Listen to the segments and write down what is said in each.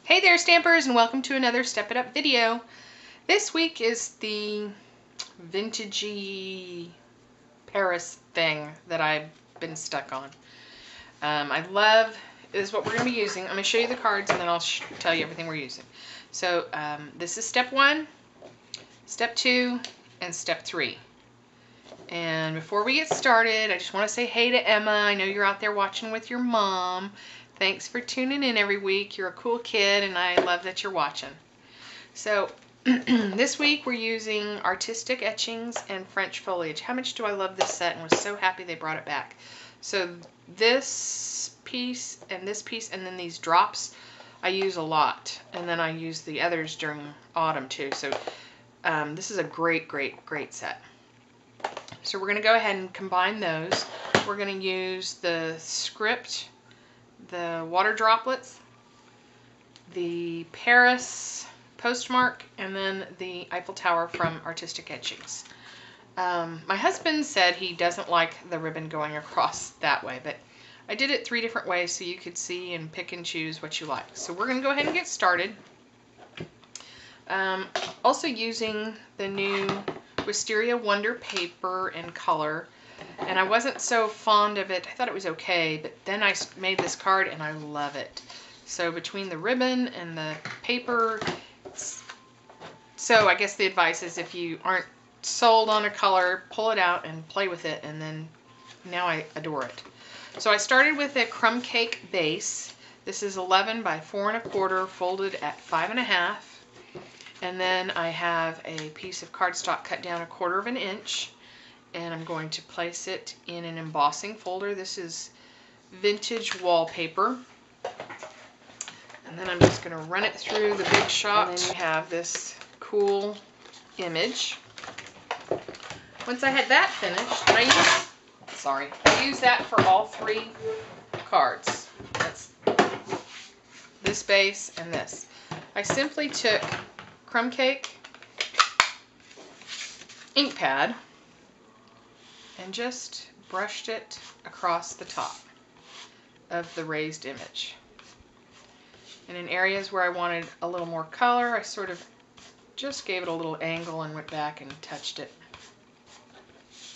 Hey there, Stampers, and welcome to another Step It Up video. This week is the vintagey Paris thing that I've been stuck on. This is what we're going to be using. I'm going to show you the cards and then I'll tell you everything we're using. So this is step 1, step 2, and step 3. And before we get started, I just want to say hey to Emma. I know you're out there watching with your mom. Thanks for tuning in every week. You're a cool kid and I love that you're watching. So this week we're using artistic etchings and French foliage. How much do I love this set and was so happy they brought it back. So this piece and then these drops I use a lot. And then I use the others during autumn too. So this is a great set. So we're going to go ahead and combine those. We're going to use the script, the water droplets, the Paris postmark, and then the Eiffel Tower from Artistic Etchings. My husband said he doesn't like the ribbon going across that way, but I did it 3 different ways so you could see and pick and choose what you like. So we're going to go ahead and get started. Also using the new Wisteria Wonder paper and color. And I wasn't so fond of it. I thought it was okay, but then I made this card and I love it. So between the ribbon and the paper, so I guess the advice is if you aren't sold on a color, pull it out and play with it, and then now I adore it. So I started with a crumb cake base. This is 11 by 4 1/4 folded at 5 1/2. And then I have a piece of cardstock cut down 1/4 inch. And I'm going to place it in an embossing folder. This is vintage wallpaper. And then I'm just going to run it through the Big Shot. And then you have this cool image. Once I had that finished, and I use that for all 3 cards. That's this base and this. I simply took crumb cake ink pad and just brushed it across the top of the raised image. And in areas where I wanted a little more color, I sort of just gave it a little angle and went back and touched it.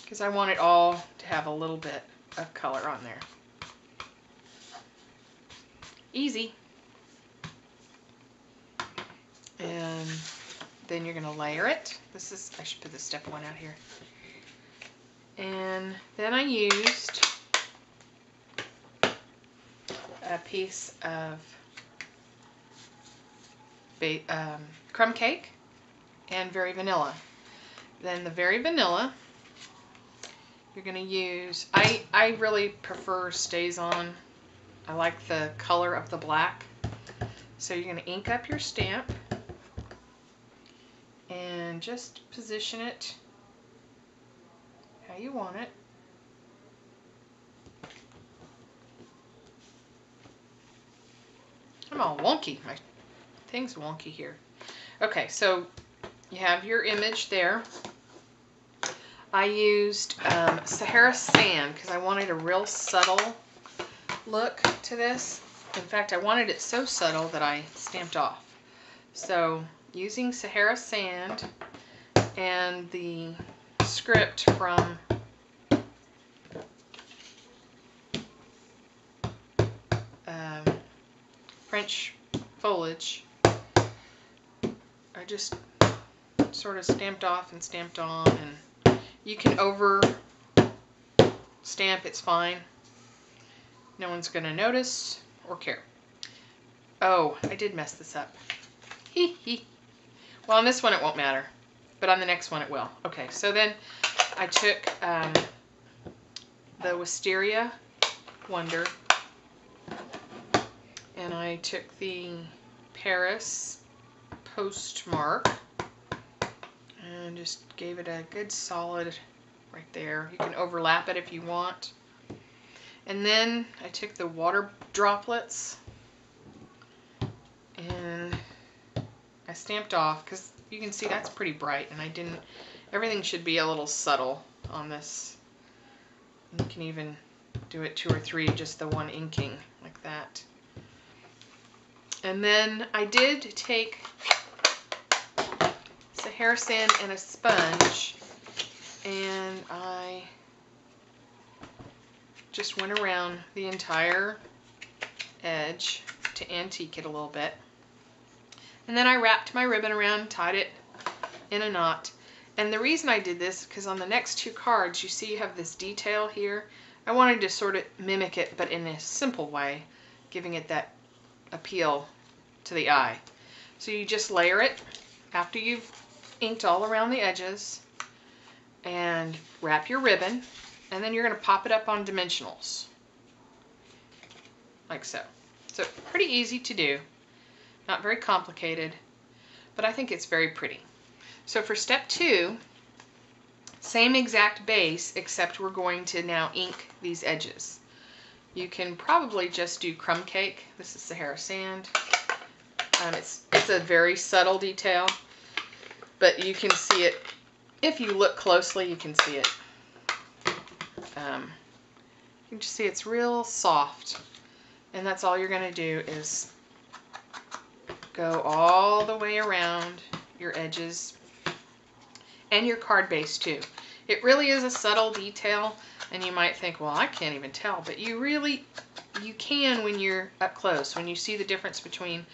Because I want it all to have a little bit of color on there. Easy. And then you're going to layer it. I should put this step 1 out here. And then I used a piece of crumb cake and Very Vanilla. Then the Very Vanilla, you're going to use, I really prefer Stays On. I like the color of the black. So you're going to ink up your stamp and just position it how you want it. I'm all wonky. My thing's wonky here. Okay, so you have your image there. I used Sahara Sand because I wanted a real subtle look to this. In fact, I wanted it so subtle that I stamped off. So using Sahara Sand and the script from French foliage, I just sort of stamped off and stamped on, and you can over stamp, it's fine. No one's going to notice or care. Oh, I did mess this up. Hee hee. Well, on this one it won't matter, but on the next one it will. Okay, so then I took the Wisteria Wonder, and I took the Paris postmark and just gave it a good solid right there. You can overlap it if you want. And then I took the water droplets and I stamped off because you can see that's pretty bright, and everything should be a little subtle on this. You can even do it 2 or 3, just the one inking like that. And then I did take Sahara sand and a sponge, and I just went around the entire edge to antique it a little bit. And then I wrapped my ribbon around, tied it in a knot. And the reason I did this, because on the next two cards, you see you have this detail here. I wanted to sort of mimic it, but in a simple way, giving it that appeal to the eye. So you just layer it after you've inked all around the edges, and wrap your ribbon, and then you're going to pop it up on dimensionals, like so. So pretty easy to do, not very complicated, but I think it's very pretty. So for step 2, same exact base, except we're going to now ink these edges. You can probably just do crumb cake. This is Sahara sand. It's a very subtle detail, but you can see it. If you look closely, you can see it. You can just see it's real soft. And that's all you're going to do is go all the way around your edges and your card base too. It really is a subtle detail, and you might think, well, I can't even tell, but you can when you're up close, when you see the difference between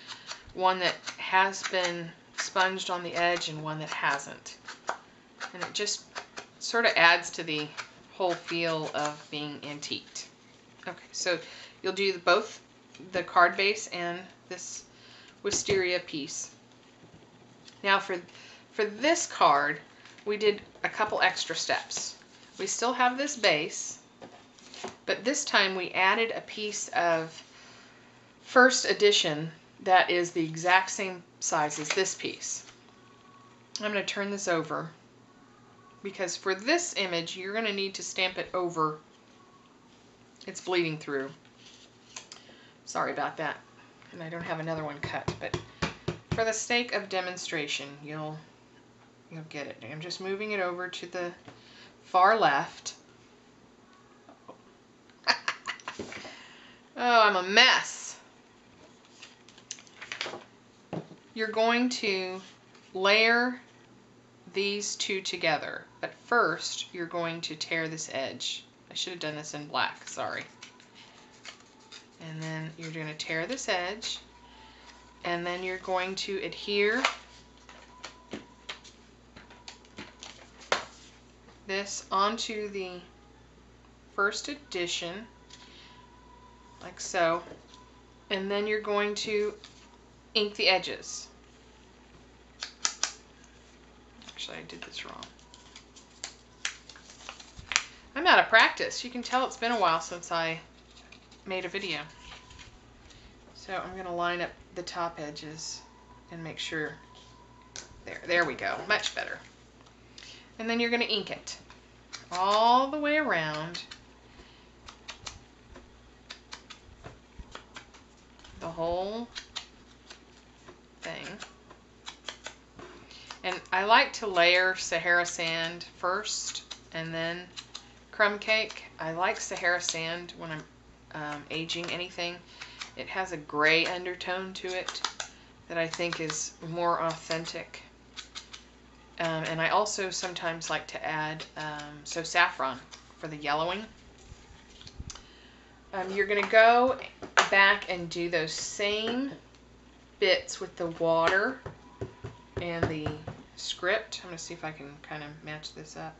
one that has been sponged on the edge and one that hasn't. And it just sort of adds to the whole feel of being antiqued. Okay, so you'll do both the card base and this wisteria piece. Now for this card, we did a couple extra steps. We still have this base, but this time we added a piece of first edition that is the exact same size as this piece. I'm going to turn this over, because for this image you're going to need to stamp it over. It's bleeding through. Sorry about that. And I don't have another one cut, but for the sake of demonstration, you'll get it. I'm just moving it over to the far left. Oh, I'm a mess. You're going to layer these two together, but first you're going to tear this edge. I should have done this in black, sorry. And then you're going to tear this edge, and then you're going to adhere this onto the first edition, like so, and then you're going to ink the edges. Actually, I did this wrong. I'm out of practice. You can tell it's been a while since I made a video. So I'm going to line up the top edges and make sure. There we go. Much better. And then you're going to ink it all the way around the whole thing. And I like to layer Sahara sand first and then crumb cake. I like Sahara sand when I'm aging anything. It has a gray undertone to it that I think is more authentic. And I also sometimes like to add saffron for the yellowing. You're going to go back and do those same bits with the water and the script. I'm going to see if I can kind of match this up.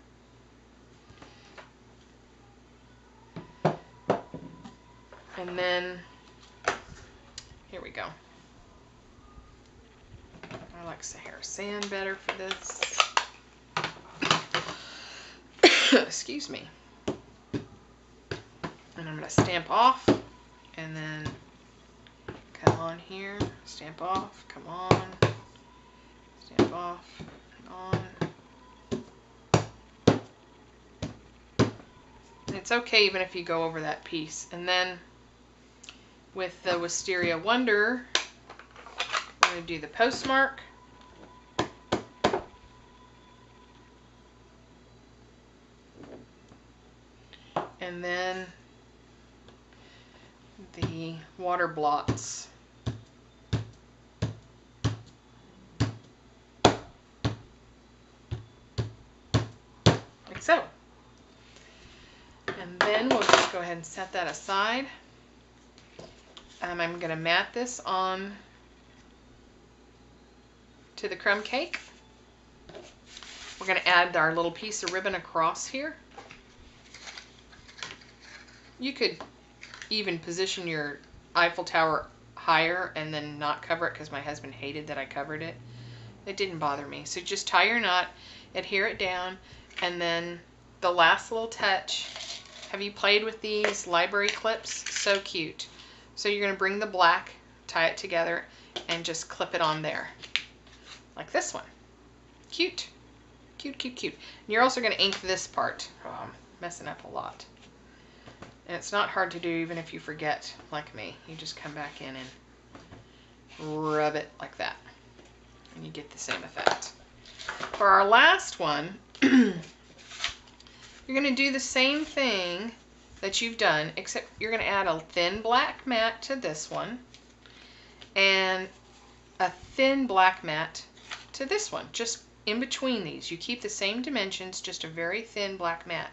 And then, here we go. I like Sahara sand better for this. Excuse me. And I'm going to stamp off, and then come on here, stamp off, come on, stamp off, and on. And it's okay even if you go over that piece. And then with the Wisteria Wonder, I'm going to do the postmark. And then the water blots. so. And then we'll just go ahead and set that aside. I'm going to mat this on to the crumb cake. We're going to add our little piece of ribbon across here. You could even position your Eiffel Tower higher and then not cover it, because my husband hated that I covered it. It didn't bother me. So just tie your knot, adhere it down, and then the last little touch. Have you played with these library clips? So cute. So you're going to bring the black, tie it together, and just clip it on there. Like this one. Cute. Cute, cute, cute. And you're also going to ink this part. Oh, I'm messing up a lot. And it's not hard to do even if you forget, like me. You just come back in and rub it like that. And you get the same effect. For our last one, you're going to do the same thing that you've done, except you're going to add a thin black mat to this one and a thin black mat to this one, just in between these. You keep the same dimensions, just a very thin black mat.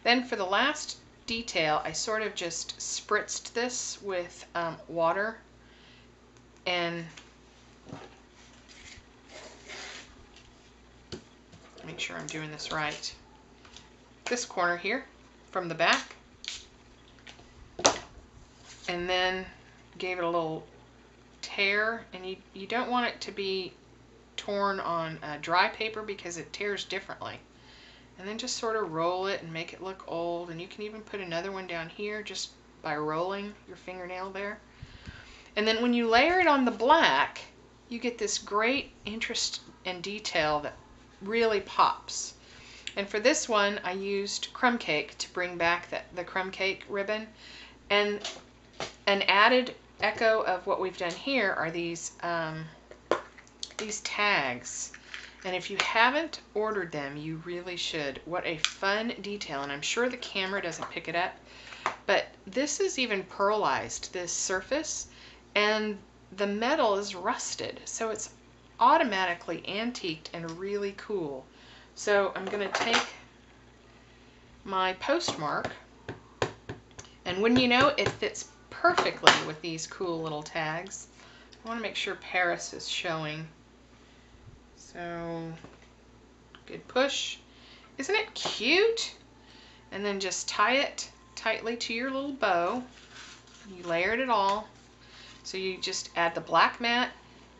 Then for the last detail, I sort of just spritzed this with water, and make sure I'm doing this right. This corner here from the back, and then gave it a little tear, and you don't want it to be torn on dry paper because it tears differently. And then just sort of roll it and make it look old, and you can even put another one down here just by rolling your fingernail there. And then when you layer it on the black, you get this great interest and detail that really pops. And for this one, I used crumb cake to bring back the crumb cake ribbon. And an added echo of what we've done here are these tags. And if you haven't ordered them, you really should. What a fun detail. And I'm sure the camera doesn't pick it up, but this is even pearlized, this surface, and the metal is rusted. So it's automatically antiqued and really cool. So I'm going to take my postmark, and wouldn't you know, it fits perfectly with these cool little tags. I want to make sure Paris is showing. So, good push. Isn't it cute? And then just tie it tightly to your little bow. You layered it all. So you just add the black mat.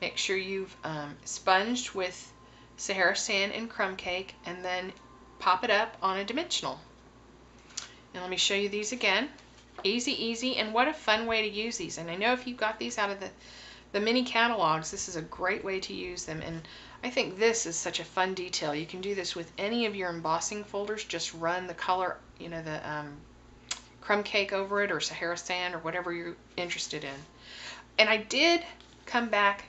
Make sure you've sponged with Sahara sand and crumb cake, and then pop it up on a dimensional. And let me show you these again. Easy, easy, and what a fun way to use these. And I know if you got these out of the mini catalogs, this is a great way to use them. And I think this is such a fun detail. You can do this with any of your embossing folders. Just run the color, you know, the crumb cake over it, or Sahara sand, or whatever you're interested in. And I did come back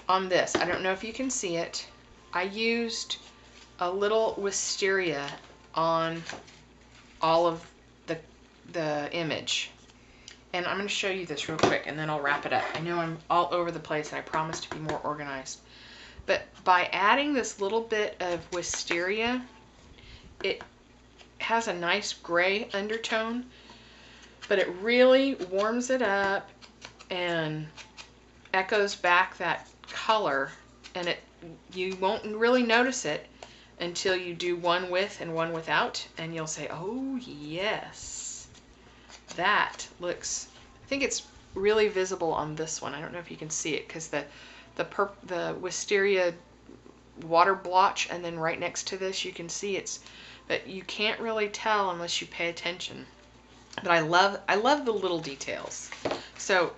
on this. I don't know if you can see it. I used a little wisteria on all of the image. And I'm going to show you this real quick, and then I'll wrap it up. I know I'm all over the place, and I promise to be more organized. But by adding this little bit of wisteria, it has a nice gray undertone, but it really warms it up and echoes back that color, and you won't really notice it until you do one with and one without, and you'll say, oh yes, that looks, I think it's really visible on this one. I don't know if you can see it because the wisteria water blotch, and then right next to this you can see it's, but you can't really tell unless you pay attention. But I love the little details. So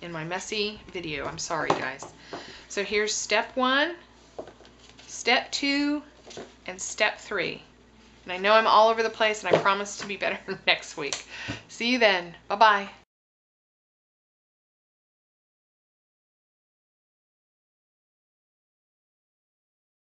in my messy video, I'm sorry guys. So here's step 1, step 2, and step 3. And I know I'm all over the place, and I promise to be better next week. See you then. Bye-bye.